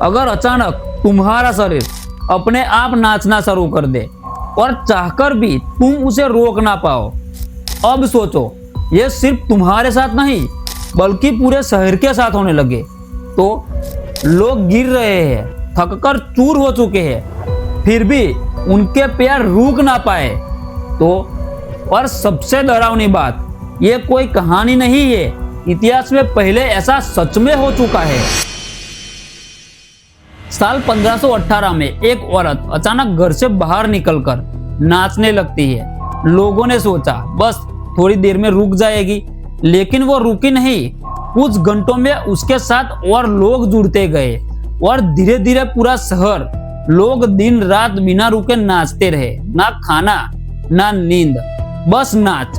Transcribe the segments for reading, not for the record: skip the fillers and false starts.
अगर अचानक तुम्हारा शरीर अपने आप नाचना शुरू कर दे और चाहकर भी तुम उसे रोक ना पाओ, अब सोचो ये सिर्फ तुम्हारे साथ नहीं बल्कि पूरे शहर के साथ होने लगे तो लोग गिर रहे हैं, थककर चूर हो चुके हैं, फिर भी उनके पैर रुक ना पाए तो। और सबसे डरावनी बात, ये कोई कहानी नहीं है, इतिहास में पहले ऐसा सच में हो चुका है। साल 1518 में एक औरत अचानक घर से बाहर निकलकर नाचने लगती है। लोगों ने सोचा बस थोड़ी देर में रुक जाएगी, लेकिन वो रुकी नहीं। कुछ घंटों में उसके साथ और लोग जुड़ते गए और धीरे धीरे पूरा शहर, लोग दिन रात बिना रुके नाचते रहे। ना खाना ना नींद, बस नाच,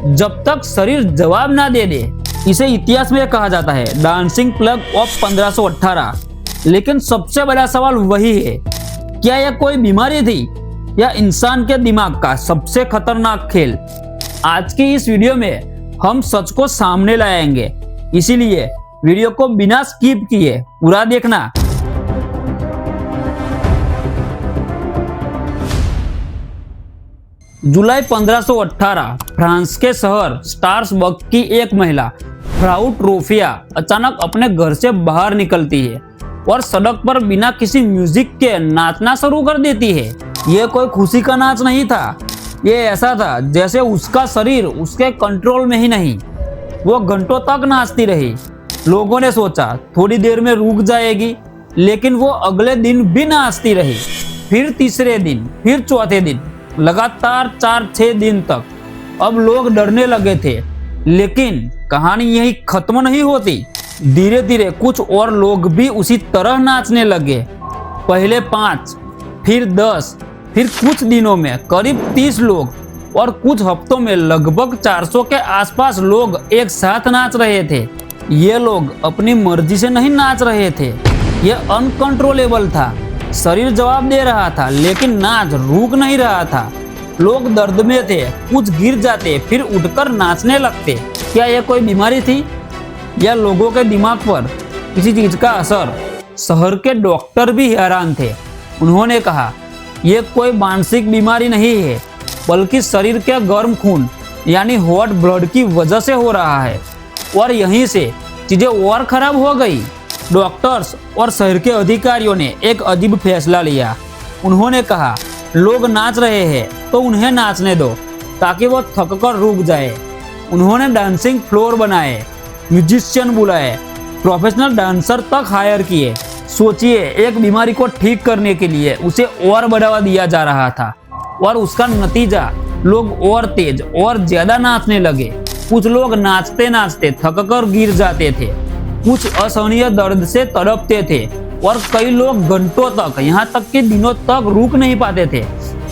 जब तक शरीर जवाब ना दे दे। इसे इतिहास में कहा जाता है डांसिंग प्लेग ऑफ 1518। लेकिन सबसे बड़ा सवाल वही है, क्या यह कोई बीमारी थी या इंसान के दिमाग का सबसे खतरनाक खेल? आज की इस वीडियो में हम सच को सामने लाएंगे, इसीलिए वीडियो को बिना स्किप किए पूरा देखना। जुलाई 1518 फ्रांस के शहर स्ट्रासबर्ग की एक महिला फ्राउ ट्रोफिया अचानक अपने घर से बाहर निकलती है और सड़क पर बिना किसी म्यूजिक के नाचना शुरू कर देती है। यह कोई खुशी का नाच नहीं था, ये ऐसा था जैसे उसका शरीर उसके कंट्रोल में ही नहीं। वो घंटों तक नाचती रही। लोगों ने सोचा थोड़ी देर में रुक जाएगी, लेकिन वो अगले दिन भी नाचती रही। फिर तीसरे दिन, फिर चौथे दिन, लगातार 4-6 दिन तक। अब लोग डरने लगे थे, लेकिन कहानी यही खत्म नहीं होती। धीरे धीरे कुछ और लोग भी उसी तरह नाचने लगे। पहले 5, फिर 10, फिर कुछ दिनों में करीब 30 लोग और कुछ हफ्तों में लगभग 400 के आसपास लोग एक साथ नाच रहे थे। ये लोग अपनी मर्जी से नहीं नाच रहे थे, ये अनकंट्रोलेबल था। शरीर जवाब दे रहा था, लेकिन नाच रुक नहीं रहा था। लोग दर्द में थे, कुछ गिर जाते फिर उठकर नाचने लगते। क्या यह कोई बीमारी थी या लोगों के दिमाग पर किसी चीज का असर? शहर के डॉक्टर भी हैरान थे। उन्होंने कहा यह कोई मानसिक बीमारी नहीं है, बल्कि शरीर के गर्म खून यानी हॉट ब्लड की वजह से हो रहा है। और यहीं से चीजें और खराब हो गई। डॉक्टर्स और शहर के अधिकारियों ने एक अजीब फैसला लिया। उन्होंने कहा लोग नाच रहे हैं तो उन्हें नाचने दो ताकि वो थककर रुक जाए। उन्होंने डांसिंग फ्लोर बनाए, म्यूजिशियन बुलाए, प्रोफेशनल डांसर तक हायर किए। सोचिए, एक बीमारी को ठीक करने के लिए उसे और बढ़ावा दिया जा रहा था और उसका नतीजा लोग और तेज और ज्यादा नाचने लगे। कुछ लोग नाचते नाचते थककर गिर जाते थे, कुछ असहनीय दर्द से तड़पते थे और कई लोग घंटों तक, यहाँ तक कि दिनों तक रुक नहीं पाते थे।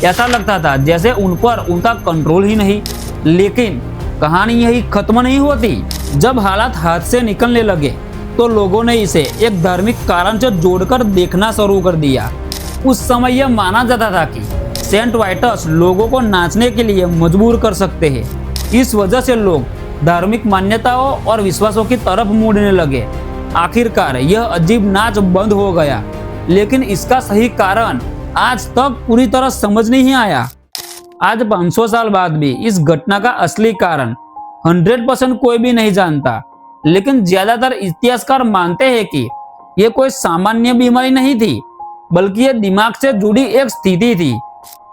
ऐसा लगता था जैसे उन पर उनका कंट्रोल ही नहीं। लेकिन कहानी यही खत्म नहीं होती। जब हालात हाथ से निकलने लगे तो लोगों ने इसे एक धार्मिक कारण से जोड़कर देखना शुरू कर दिया। उस समय यह माना जाता था कि सेंट वाइटस लोगों को नाचने के लिए मजबूर कर सकते हैं। इस वजह से लोग धार्मिक मान्यताओं और विश्वासों की तरफ मुड़ने लगे। आखिरकार यह अजीब नाच बंद हो गया, लेकिन इसका सही कारण आज तक पूरी तरह समझ नहीं आया। आज 500 साल बाद भी इस घटना का असली कारण 100% कोई भी नहीं जानता। लेकिन ज्यादातर इतिहासकार मानते हैं कि यह कोई सामान्य बीमारी नहीं थी, बल्कि यह दिमाग से जुड़ी एक स्थिति थी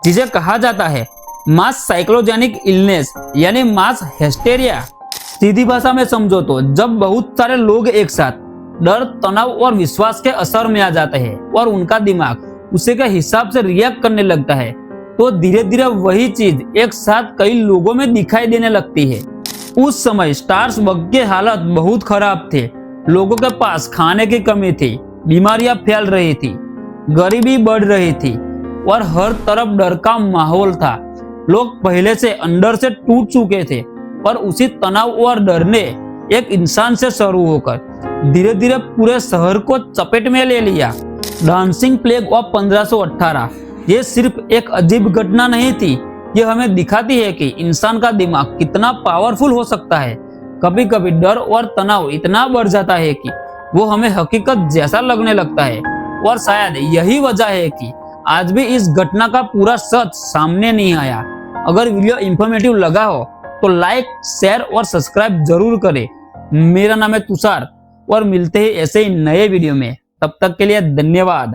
जिसे कहा जाता है मास साइकोलॉजिक इलनेस यानी मास हिस्टेरिया। सीधी भाषा में समझो तो जब बहुत सारे लोग एक साथ डर, तनाव और विश्वास के असर में आ जाते हैं और उनका दिमाग उसी के हिसाब से रिएक्ट करने लगता है, तो धीरे धीरे वही चीज एक साथ कई लोगों में दिखाई देने लगती है। उस समय स्ट्रासबर्ग की हालत बहुत खराब थे। लोगों के पास खाने की कमी थी, बीमारियां फैल रही थी, गरीबी बढ़ रही थी और हर तरफ डर का माहौल था। लोग पहले से अंदर से टूट चुके थे और उसी तनाव और डर ने एक इंसान से शुरू होकर धीरे धीरे पूरे शहर को चपेट में ले लिया। डांसिंग प्लेग ऑफ 1518 ये सिर्फ एक अजीब घटना नहीं थी, ये हमें दिखाती है कि इंसान का दिमाग कितना पावरफुल हो सकता है। कभी कभी डर और तनाव इतना बढ़ जाता है कि वो हमें हकीकत जैसा लगने लगता है। और शायद यही वजह है कि आज भी इस घटना का पूरा सच सामने नहीं आया। अगर वीडियो इंफॉर्मेटिव लगा हो तो लाइक, शेयर और सब्सक्राइब जरूर करें। मेरा नाम है तुषार और मिलते हैं ऐसे ही नए वीडियो में। तब तक के लिए धन्यवाद।